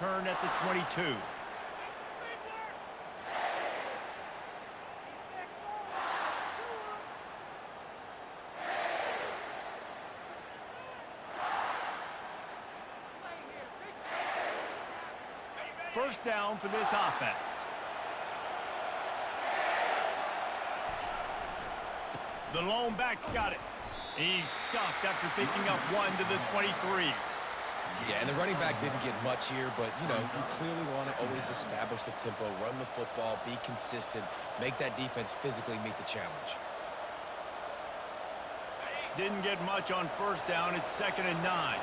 return at the 22. First down for this offense. The lone back's got it. He's stuffed after picking up 1 to the 23. Yeah, and the running back didn't get much here, but, you know, you clearly want to always establish the tempo, run the football, be consistent, make that defense physically meet the challenge. Didn't get much on first down. It's 2nd and 9.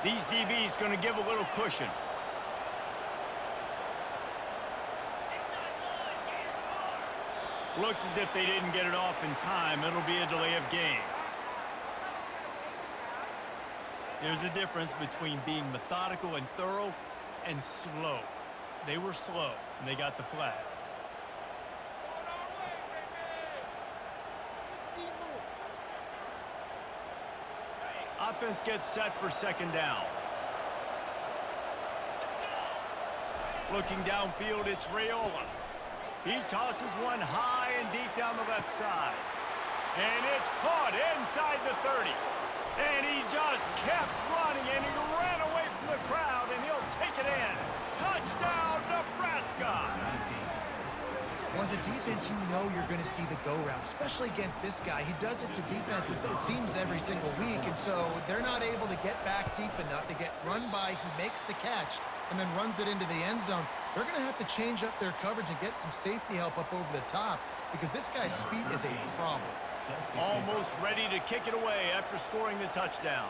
These DBs going to give a little cushion. Looks as if they didn't get it off in time. It'll be a delay of game. There's a difference between being methodical and thorough and slow. They were slow, and they got the flag. Offense gets set for 2nd down. Looking downfield, it's Raiola. He tosses one high and deep down the left side. And it's caught inside the 30. And he just kept running, and he ran away from the crowd, and he'll take it in. Touchdown, Nebraska! Well, as a defense, you know you're going to see the go route, especially against this guy. He does it to defenses, it seems, every single week, and so they're not able to get back deep enough. They get run by, he makes the catch, and then runs it into the end zone. They're going to have to change up their coverage and get some safety help up over the top because this guy's speed is a problem. Almost ready to kick it away after scoring the touchdown.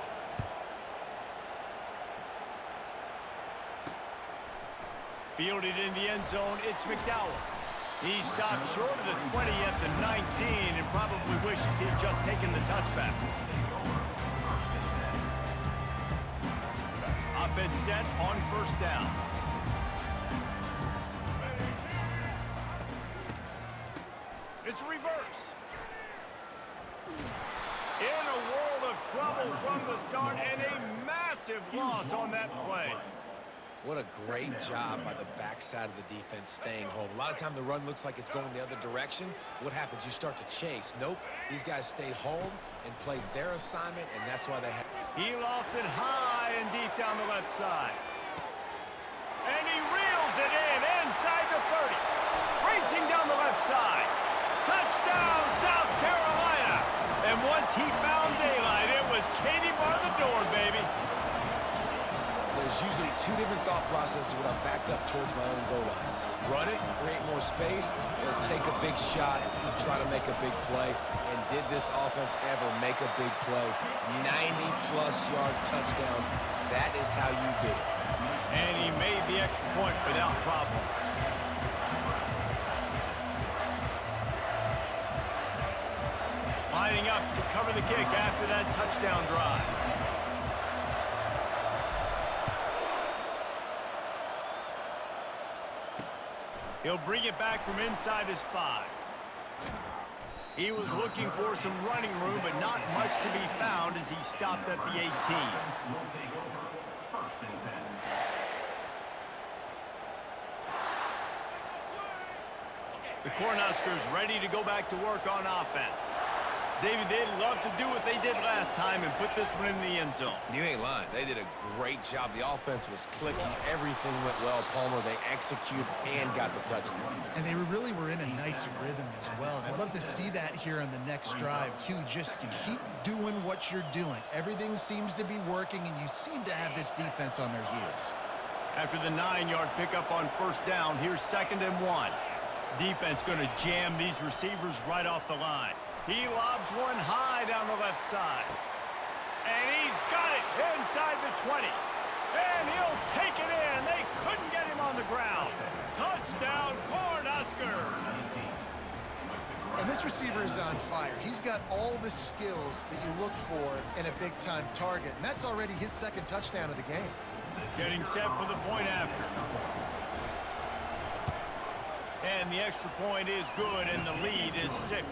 Fielded in the end zone, it's McDowell. He stopped short of the 20 at the 19 and probably wishes he'd just taken the touchback. Offense set on first down. It's reverse. In a world of trouble from the start and a massive loss on that play. What a great job by the backside of the defense staying home. A lot of time the run looks like it's going the other direction. What happens? You start to chase. Nope. These guys stayed home and played their assignment, and that's why they had... He lofts it high and deep down the left side. And he reels it in inside the 30. Racing down the left side. Touchdown, South Carolina. And once he found daylight, it was Katie bar the door, baby. There's usually two different thought processes when I'm backed up towards my own goal line. Run it, create more space, or take a big shot and try to make a big play. And did this offense ever make a big play? 90-plus yard touchdown. That is how you do it. And he made the extra point without problem. Lining up to cover the kick after that touchdown drive. He'll bring it back from inside his 5. He was looking for some running room, but not much to be found as he stopped at the 18. The Cornhuskers ready to go back to work on offense. David, they'd love to do what they did last time and put this one in the end zone. You ain't lying. They did a great job. The offense was clicking. Everything went well. Palmer, they executed and got the touchdown. And they really were in a nice rhythm as well. And I'd love to see that here on the next drive, too. Just keep doing what you're doing. Everything seems to be working, and you seem to have this defense on their heels. After the 9-yard pickup on first down, here's 2nd and 1. Defense going to jam these receivers right off the line. He lobs one high down the left side. And he's got it inside the 20. And he'll take it in. They couldn't get him on the ground. Touchdown, Cornhuskers. And this receiver is on fire. He's got all the skills that you look for in a big-time target. And that's already his 2nd touchdown of the game. Getting set for the point after. And the extra point is good, and the lead is 6.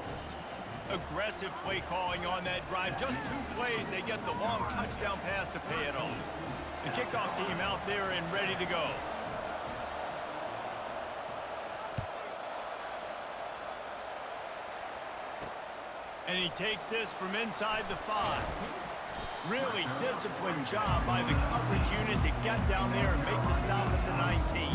Aggressive play calling on that drive. Just 2 plays, they get the long touchdown pass to pay it off. The kickoff team out there and ready to go. And he takes this from inside the 5. Really disciplined job by the coverage unit to get down there and make the stop at the 19.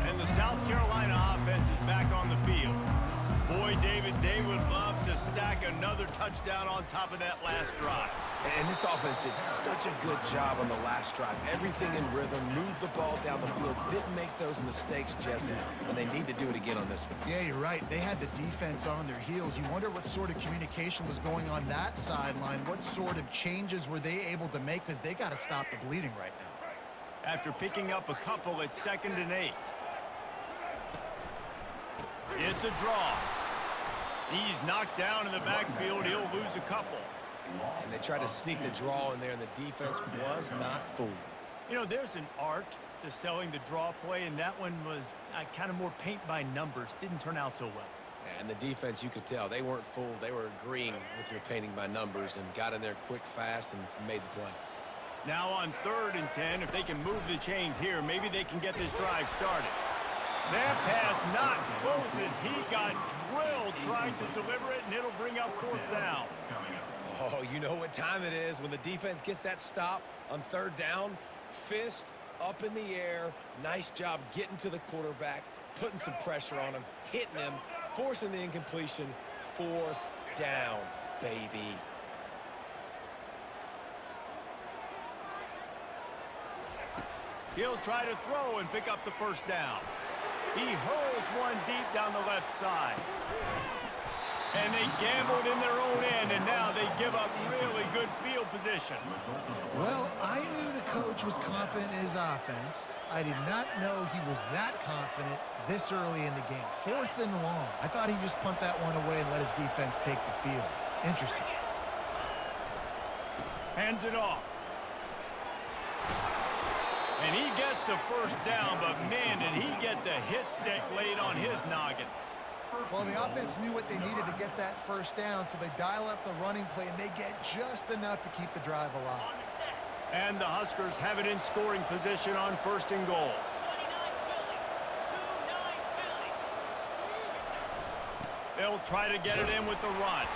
And the South Carolina offense is back on the field. Boy, David, they would love to stack another touchdown on top of that last drive. And this offense did such a good job on the last drive. Everything in rhythm, moved the ball down the field, didn't make those mistakes, Jesse, and they need to do it again on this one. Yeah, you're right. They had the defense on their heels. You wonder what sort of communication was going on that sideline. What sort of changes were they able to make? Because they got to stop the bleeding right now. After picking up a couple at 2nd and 8. It's a draw. He's knocked down in the backfield. He'll lose a couple. And they tried to sneak the draw in there, and the defense was not fooled. You know, there's an art to selling the draw play, and that one was kind of more paint by numbers. Didn't turn out so well. And the defense, you could tell, they weren't fooled. They were agreeing with your painting by numbers and got in there quick, fast, and made the play. Now on 3rd and 10, if they can move the chains here, maybe they can get this drive started. That pass not close as he got drilled trying to deliver it, and it'll bring up 4th down. Oh, you know what time it is. When the defense gets that stop on 3rd down, fist up in the air. Nice job getting to the quarterback, putting some pressure on him, hitting him, forcing the incompletion. 4th down, baby. He'll try to throw and pick up the 1st down. He hurls one deep down the left side. And they gambled in their own end, and now they give up really good field position. Well, I knew the coach was confident in his offense. I did not know he was that confident this early in the game. 4th and long. I thought he'd just punt that one away and let his defense take the field. Interesting. Hands it off. And he gets the 1st down, but man, did he get the hit stick laid on his noggin. Well, the offense knew what they needed to get that 1st down, so they dial up the running play, and they get just enough to keep the drive alive. And the Huskers have it in scoring position on 1st and goal. They'll try to get it in with the run.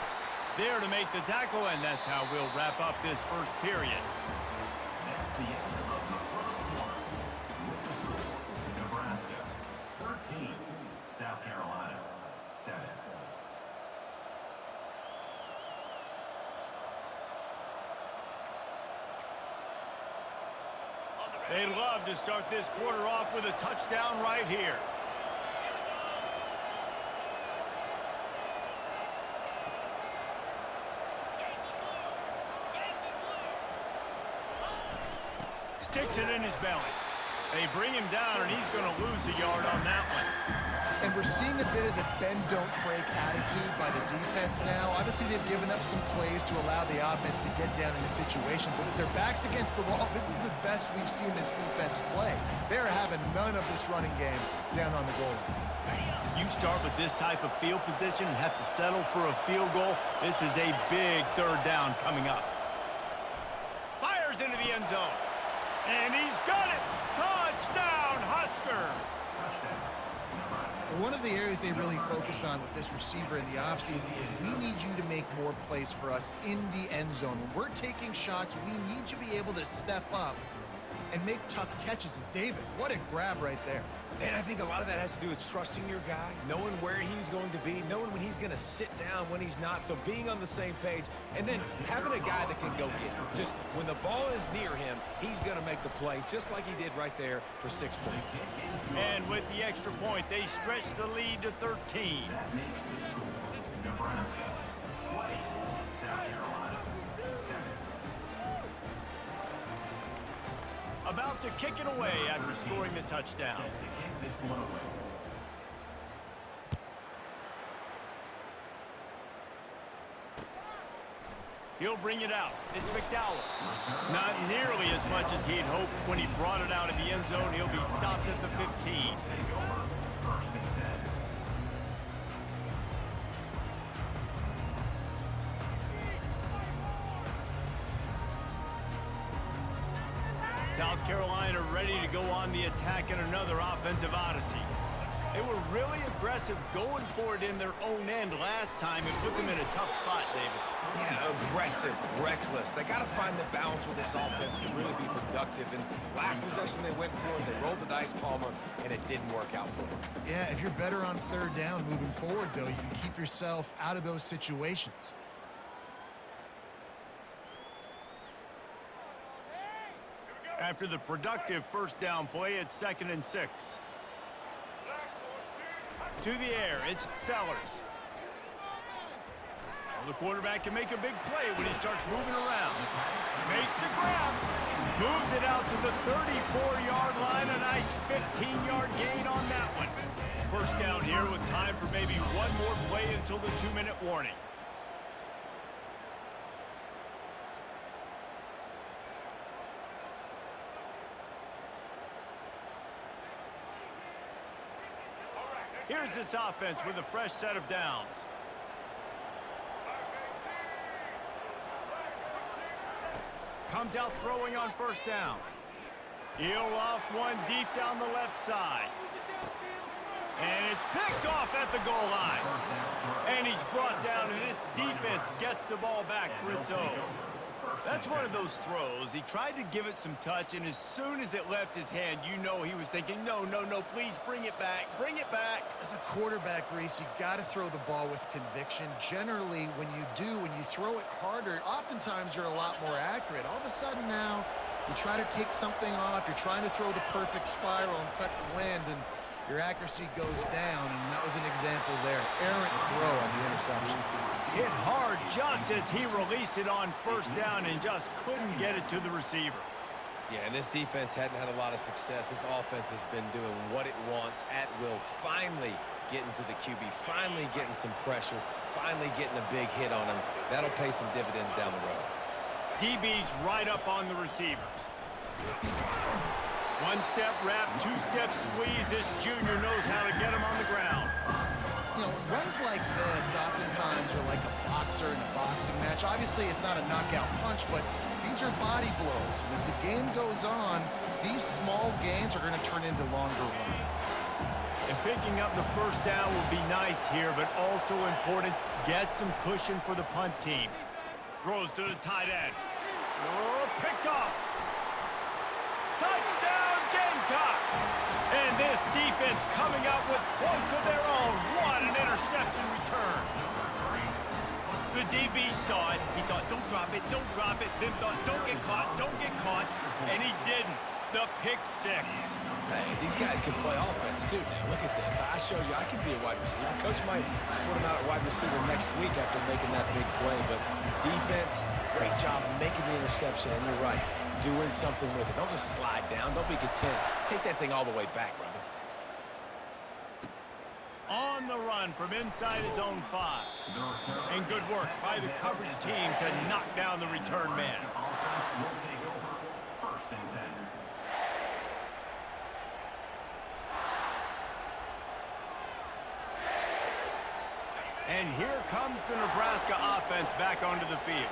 There to make the tackle, and that's how we'll wrap up this 1st period. Nebraska 13, South Carolina 7. They'd love to start this quarter off with a touchdown right here. Sticks it in his belly. They bring him down, and he's going to lose a yard on that one. And we're seeing a bit of the bend-don't-break attitude by the defense now. Obviously, they've given up some plays to allow the offense to get down in the situation. But with their backs against the wall, this is the best we've seen this defense play. They're having none of this running game down on the goal line. You start with this type of field position and have to settle for a field goal. This is a big 3rd down coming up. Fires into the end zone. And he's got it. Touchdown, Huskers. One of the areas they really focused on with this receiver in the offseason was we need you to make more plays for us in the end zone. When we're taking shots, we need you to be able to step up and make tough catches. And David, what a grab right there. And I think a lot of that has to do with trusting your guy, knowing where he's going to be, knowing when he's going to sit down, when he's not. So being on the same page, and then having a guy that can go get him. Just when the ball is near him, he's going to make the play, just like he did right there for 6 points. And with the extra point, they stretch the lead to 13. That makes the score Nebraska 20, South Carolina 7. About to kick it away after scoring the touchdown. Set to kick this one away. He'll bring it out. It's McDowell. Not nearly as much as he'd hoped when he brought it out in the end zone. He'll be stopped at the 15. South Carolina ready to go on the attack in another offensive odyssey. They were really aggressive going for it in their own end last time and put them in a tough spot, David. Yeah, aggressive, reckless. They got to find the balance with this offense to really be productive. And last possession they went for it, they rolled the dice, Palmer, and it didn't work out for them. Yeah, if you're better on third down moving forward, though, you can keep yourself out of those situations. After the productive first down play, it's 2nd and 6. To the air, it's Sellers. Well, the quarterback can make a big play when he starts moving around. Makes the grab. Moves it out to the 34-yard line. A nice 15-yard gain on that one. First down here with time for maybe one more play until the 2-minute warning. Here's this offense with a fresh set of downs. Comes out throwing on first down. He'll loft one deep down the left side. And it's picked off at the goal line. And he's brought down, and this defense gets the ball back for its own. That's one of those throws. He tried to give it some touch, and as soon as it left his hand, you know he was thinking, no, no, no, please bring it back, bring it back. As a quarterback, Reese, you got to throw the ball with conviction. Generally, when you throw it harder, oftentimes you're a lot more accurate. All of a sudden now, you try to take something off, you're trying to throw the perfect spiral and cut the wind, and your accuracy goes down, and that was an example there. Errant throw on the interception. Hit hard just as he released it on first down and just couldn't get it to the receiver. Yeah, and this defense hadn't had a lot of success. This offense has been doing what it wants at will. Finally getting to the QB, finally getting some pressure, finally getting a big hit on him. That'll pay some dividends down the road. DB's right up on the receivers. One-step wrap, two-step squeeze. This junior knows how to get him on the ground. You know, runs like this oftentimes are like a boxer in a boxing match. Obviously, it's not a knockout punch, but these are body blows. And as the game goes on, these small gains are going to turn into longer runs. And picking up the first down will be nice here, but also important, get some cushion for the punt team. Throws to the tight end. Oh, picked off. Touchdown, Gamecocks! And this defense coming up with points of their own. What an interception return. The DB saw it. He thought, don't drop it, don't drop it. Then thought, don't get caught, don't get caught. And he didn't. The pick six. Hey, these guys can play offense, too. Now, look at this. I showed you I can be a wide receiver. Coach might split him out at wide receiver next week after making that big play. But defense, great job making the interception. And you're right, doing something with it. Don't just slide down. Don't be content. Take that thing all the way back, brother. On the run from inside his own 5. And good work by the coverage team to knock down the return man. And here comes the Nebraska offense back onto the field.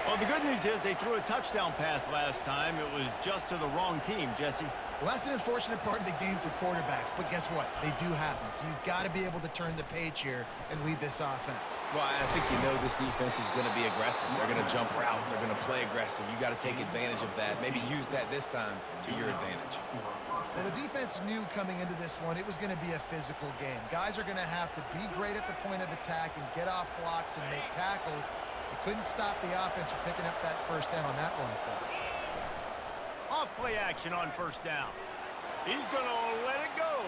Well, the good news is they threw a touchdown pass last time. It was just to the wrong team, Jesse. Well, that's an unfortunate part of the game for quarterbacks, but guess what? They do happen, so you've got to be able to turn the page here and lead this offense. Well, I think you know this defense is going to be aggressive. They're going to jump routes. They're going to play aggressive. You got to take advantage of that. Maybe use that this time to your advantage. Well, the defense knew coming into this one it was going to be a physical game. Guys are going to have to be great at the point of attack and get off blocks and make tackles. They couldn't stop the offense from picking up that first down on that run play. Off play action on first down. He's going to let it go.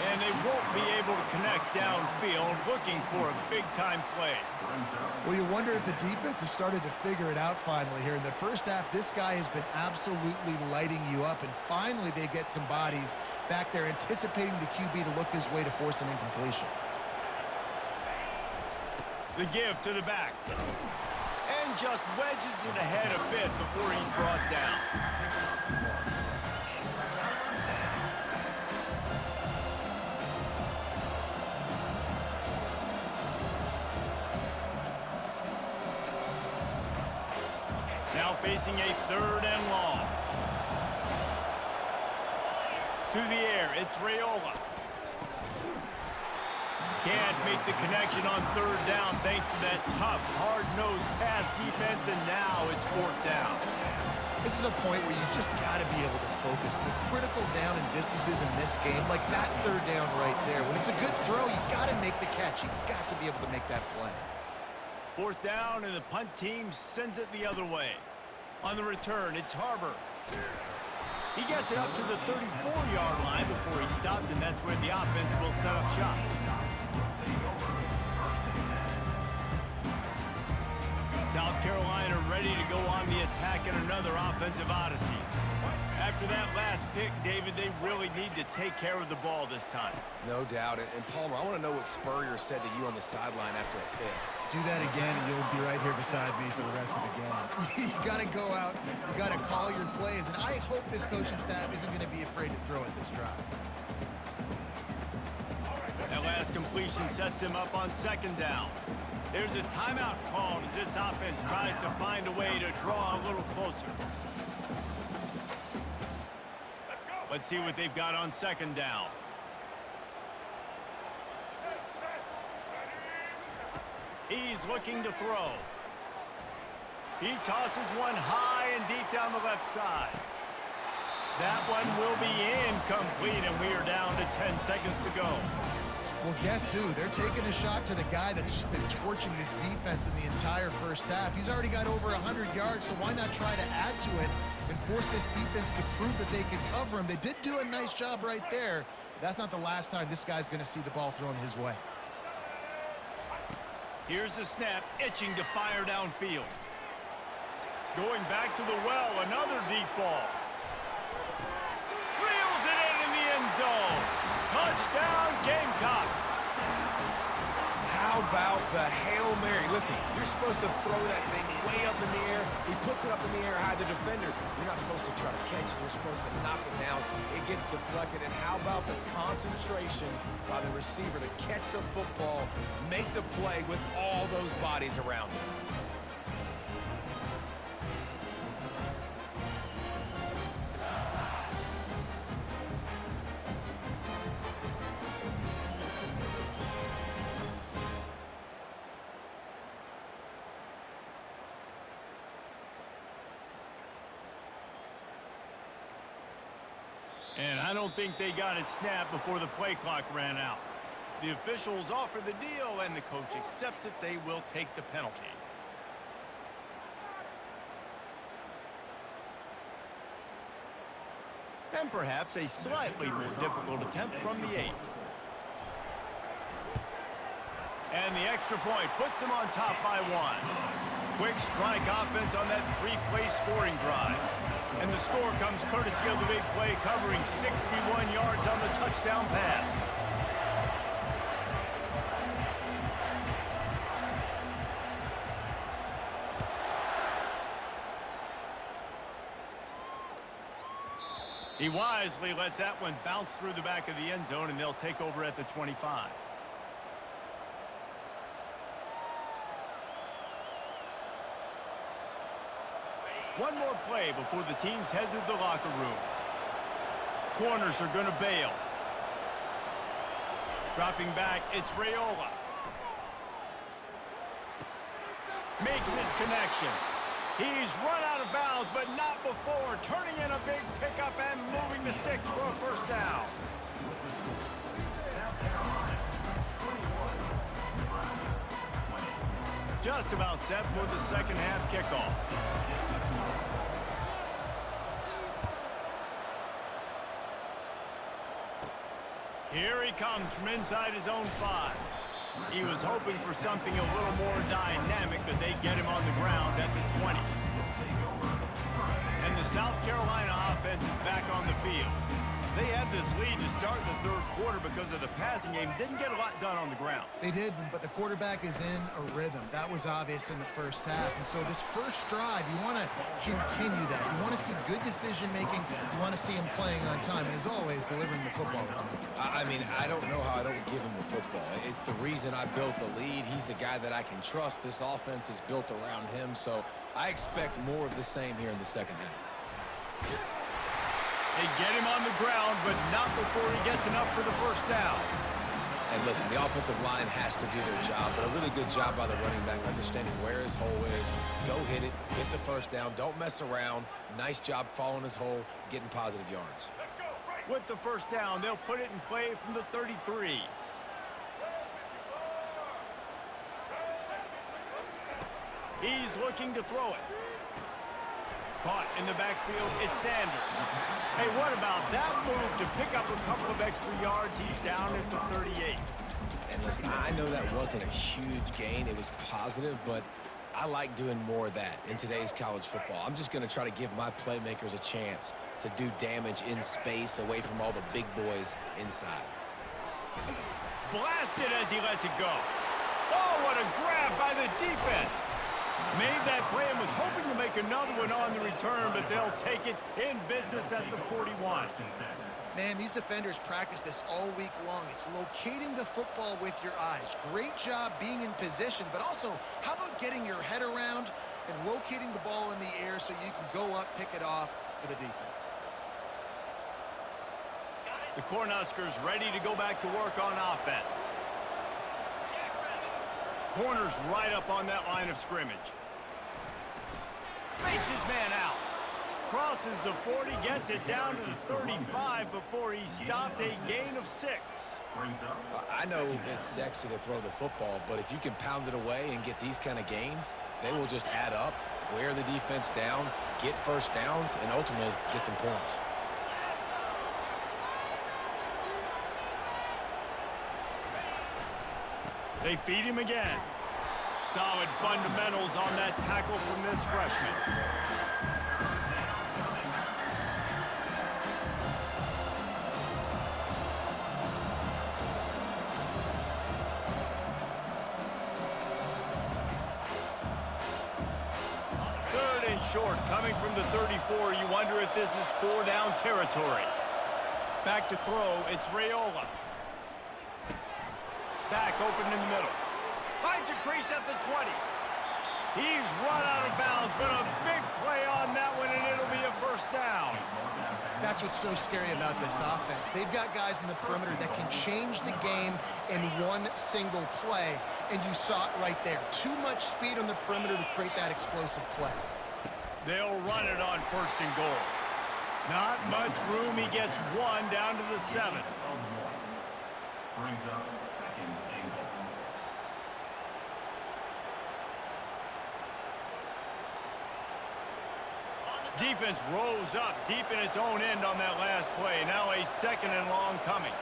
And they won't be able to connect downfield, looking for a big-time play. Well, you wonder if the defense has started to figure it out finally here. In the first half, this guy has been absolutely lighting you up, and finally they get some bodies back there anticipating the QB to look his way to force an incompletion. The give to the back. and just wedges it ahead a bit before he's brought down. Now facing a 3rd and long. To the air, it's Raiola. Can't make the connection on 3rd down thanks to that tough, hard-nosed pass defense, and now it's 4th down. This is a point where you just got to be able to focus. The critical down and distances in this game, like that 3rd down right there. When it's a good throw, you got to make the catch. You got to be able to make that play. 4th down, and the punt team sends it the other way. On the return, it's Harbor. He gets it up to the 34-yard line before he stopped, and that's where the offense will set up shop. South Carolina ready to go on the attack in another offensive odyssey. After that last pick, David, they really need to take care of the ball this time. No doubt. And Palmer, I want to know what Spurrier said to you on the sideline after a pick. Do that again, and you'll be right here beside me for the rest of the game. You got to go out. You got to call your plays, and I hope this coaching staff isn't going to be afraid to throw it this drive. That last completion sets him up on 2nd down. There's a timeout called as this offense tries to find a way to draw a little closer. Let's see what they've got on 2nd down. He's looking to throw. He tosses one high and deep down the left side. That one will be incomplete, and we are down to 10 seconds to go. Well, guess who? They're taking a shot to the guy that's just been torching this defense in the entire first half. He's already got over 100 yards, so why not try to add to it and force this defense to prove that they can cover him? They did do a nice job right there. But that's not the last time this guy's going to see the ball thrown his way. Here's the snap, itching to fire downfield. Going back to the well, another deep ball. Reels it in the end zone. Touchdown, Gamecocks. How about the Hail Mary? Listen, you're supposed to throw that thing way up in the air. He puts it up in the air high, the defender. You're not supposed to try to catch it. You're supposed to knock it down. It gets deflected. And how about the concentration by the receiver to catch the football, make the play with all those bodies around him? And I don't think they got it snapped before the play clock ran out. The officials offer the deal, and the coach accepts it. They will take the penalty. And perhaps a slightly more difficult attempt from the 8. And the extra point puts them on top by 1. Quick strike offense on that 3-play scoring drive. And the score comes courtesy of the big play, covering 61 yards on the touchdown pass. He wisely lets that one bounce through the back of the end zone, and they'll take over at the 25. One more play before the teams head to the locker rooms. Corners are going to bail. Dropping back, it's Raiola. Makes his connection. He's run out of bounds, but not before turning in a big pickup and moving the sticks for a first down. Just about set for the second half kickoff. Here he comes from inside his own 5. He was hoping for something a little more dynamic, but they get him on the ground at the 20. And the South Carolina offense is back on the field. They had this lead to start the third quarter because of the passing game. Didn't get a lot done on the ground. They did, but the quarterback is in a rhythm. That was obvious in the first half. And so this first drive, you want to continue that. You want to see good decision-making. You want to see him playing on time. And as always, delivering the football. I mean, I don't know how I don't give him the football. It's the reason I built the lead. He's the guy that I can trust. This offense is built around him. So I expect more of the same here in the second half. They get him on the ground, but not before he gets enough for the first down. And listen, the offensive line has to do their job, but a really good job by the running back understanding where his hole is. Go hit it, get the first down, don't mess around. Nice job following his hole, getting positive yards. With the first down, they'll put it in play from the 33. He's looking to throw it. Caught in the backfield, it's Sanders. Hey, what about that move to pick up a couple of extra yards? He's down at the 38. And listen, I know that wasn't a huge gain. It was positive, but I like doing more of that in today's college football. I'm just going to try to give my playmakers a chance to do damage in space away from all the big boys inside. Blasted as he lets it go. Oh, what a grab by the defense. Made that play and was hoping to make another one on the return, but they'll take it in business at the 41. Man, these defenders practice this all week long. It's locating the football with your eyes. Great job being in position, but also, how about getting your head around and locating the ball in the air so you can go up, pick it off for the defense. The Cornhuskers ready to go back to work on offense. Corners right up on that line of scrimmage. Fakes his man out. Crosses the 40, gets it down to the 35 before he stopped, a gain of 6. I know it's sexy to throw the football, but if you can pound it away and get these kind of gains, they will just add up, wear the defense down, get first downs, and ultimately get some points. They feed him again. Solid fundamentals on that tackle from this freshman. Third and short, coming from the 34. You wonder if this is 4-down territory. Back to throw, it's Raiola. Back open in the middle. Finds a crease at the 20. He's run out of bounds, but a big play on that one, and it'll be a first down. That's what's so scary about this offense. They've got guys in the perimeter that can change the game in one single play, and you saw it right there. Too much speed on the perimeter to create that explosive play. They'll run it on first and goal. Not much room. He gets one down to the 7. Brings up second and goal. Defense rose up deep in its own end on that last play. Now a second and long coming.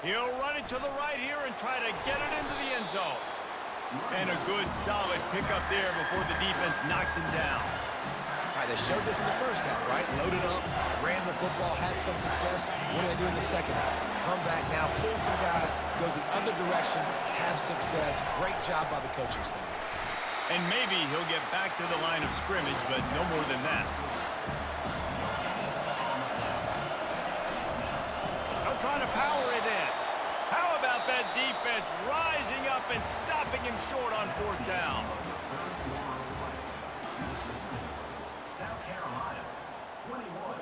He'll run it to the right here and try to get it into the end zone. And a good, solid pickup there before the defense knocks him down. All right, they showed this in the first half, right? Loaded up, ran the football, had some success. What do they do in the second half? Come back now, pull some guys, go the other direction, have success. Great job by the coaching staff. And maybe he'll get back to the line of scrimmage, but no more than that. They'll try to power it in. How about that defense rising up and stopping him short on fourth down? South Carolina, 21.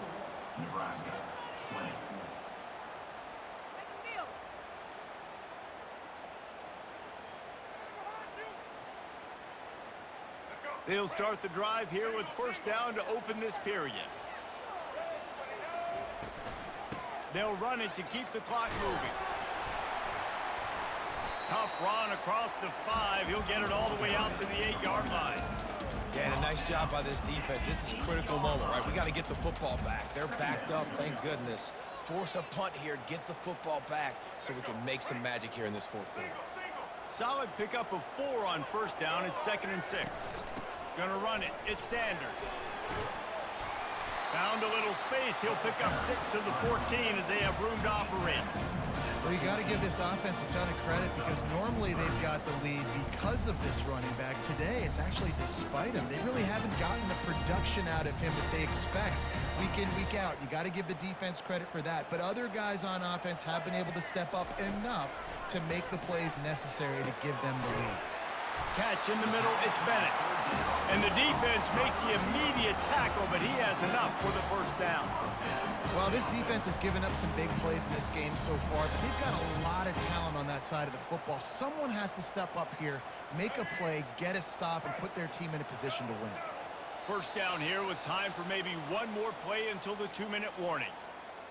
Nebraska, 20. They'll start the drive here with first down to open this period. They'll run it to keep the clock moving. Tough run across the 5. He'll get it all the way out to the 8-yard line. Yeah, and a nice job by this defense. This is a critical moment, right? We got to get the football back. They're backed up, thank goodness. Force a punt here, get the football back so we can make some magic here in this fourth quarter. Solid pickup of 4 on first down. It's 2nd and 6. Gonna run it. It's Sanders. Found a little space. He'll pick up 6 of the 14 as they have room to operate. Well, you got to give this offense a ton of credit because normally they've got the lead because of this running back. Today, it's actually despite him. They really haven't gotten the production out of him that they expect week in, week out. You got to give the defense credit for that. But other guys on offense have been able to step up enough to make the plays necessary to give them the lead. Catch in the middle, it's Bennett. And the defense makes the immediate tackle, but he has enough for the first down. Well, this defense has given up some big plays in this game so far, but they've got a lot of talent on that side of the football. Someone has to step up here, make a play, get a stop, and put their team in a position to win. First down here with time for maybe one more play until the 2-minute warning.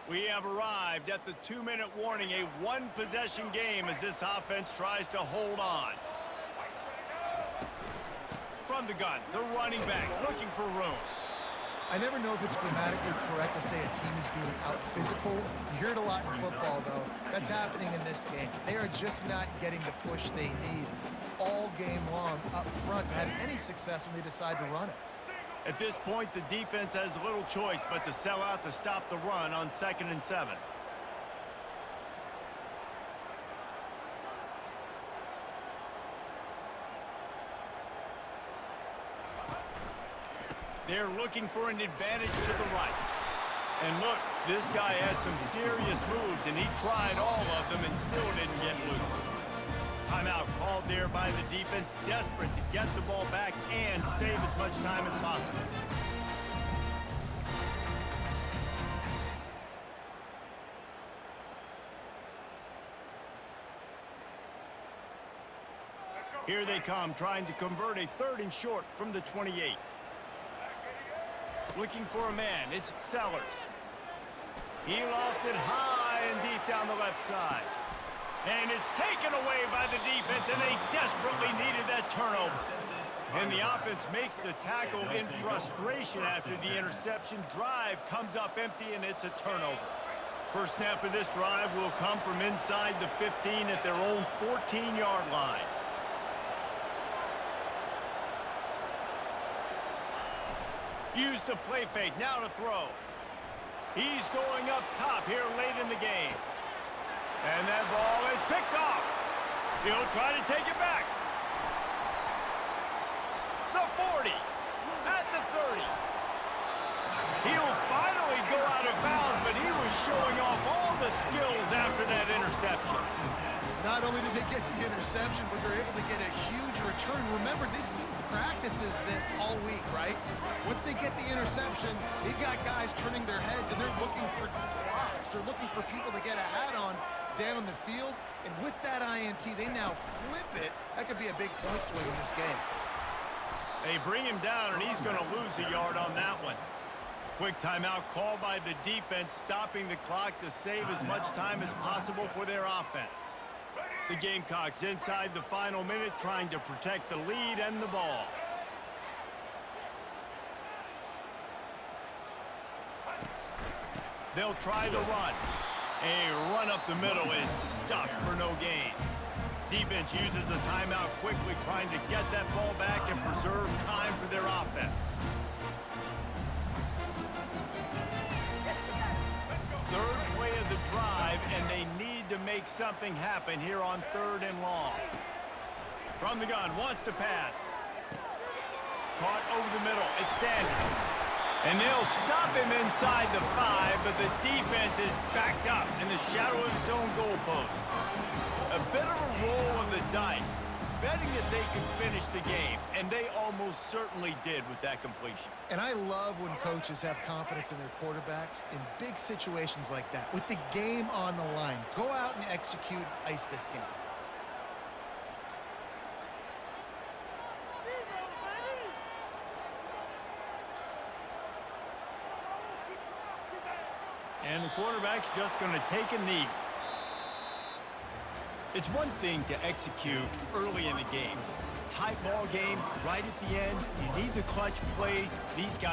We have arrived at the 2-minute warning, a one-possession game as this offense tries to hold on. From the gun, the running back looking for room. I never know if it's grammatically correct to say a team is being out-physical. You hear it a lot in football, though. That's happening in this game. They are just not getting the push they need all game long up front to have any success when they decide to run it. At this point, the defense has little choice but to sell out to stop the run on 2nd and 7. They're looking for an advantage to the right. And look, this guy has some serious moves, and he tried all of them and still didn't get loose. Timeout called there by the defense, desperate to get the ball back and save as much time as possible. Here they come, trying to convert a 3rd and short from the 28. Looking for a man, it's Sellers. He lofts it high and deep down the left side. And it's taken away by the defense, and they desperately needed that turnover. And the offense makes the tackle in frustration after the interception. Drive comes up empty, and it's a turnover. First snap of this drive will come from inside the 15 at their own 14-yard line. Use the play fake, now to throw. He's going up top here late in the game. And that ball is picked off. He'll try to take it back. The 40, at the 30. He'll finally go out of bounds, but he was showing off all the skills after that interception. Not only did they get the interception, but they're able to get a huge return. Remember, this team practices this all week, right? Once they get the interception, they've got guys turning their heads, and they're looking for blocks. They're looking for people to get a hat on down the field. And with that INT, they now flip it. That could be a big point swing in this game. They bring him down, and he's going to lose a yard on that one. Quick timeout called by the defense, stopping the clock to save as much time as possible for their offense. The Gamecocks inside the final minute trying to protect the lead and the ball. They'll try the run. A run up the middle is stuck for no gain. Defense uses a timeout quickly trying to get that ball back and preserve time for their offense. Third play of the drive, and they need to make something happen here on 3rd and long. From the gun, wants to pass. Caught over the middle, it's Sanders. And they'll stop him inside the 5, but the defense is backed up in the shadow of its own goalpost. A bit of a roll of the dice, betting that they could finish the game, and they almost certainly did with that completion. And I love when coaches have confidence in their quarterbacks in big situations like that. With the game on the line, go out and execute, ice this game. And the quarterback's just going to take a knee. It's one thing to execute early in the game. Tight ball game, right at the end. You need the clutch plays. These guys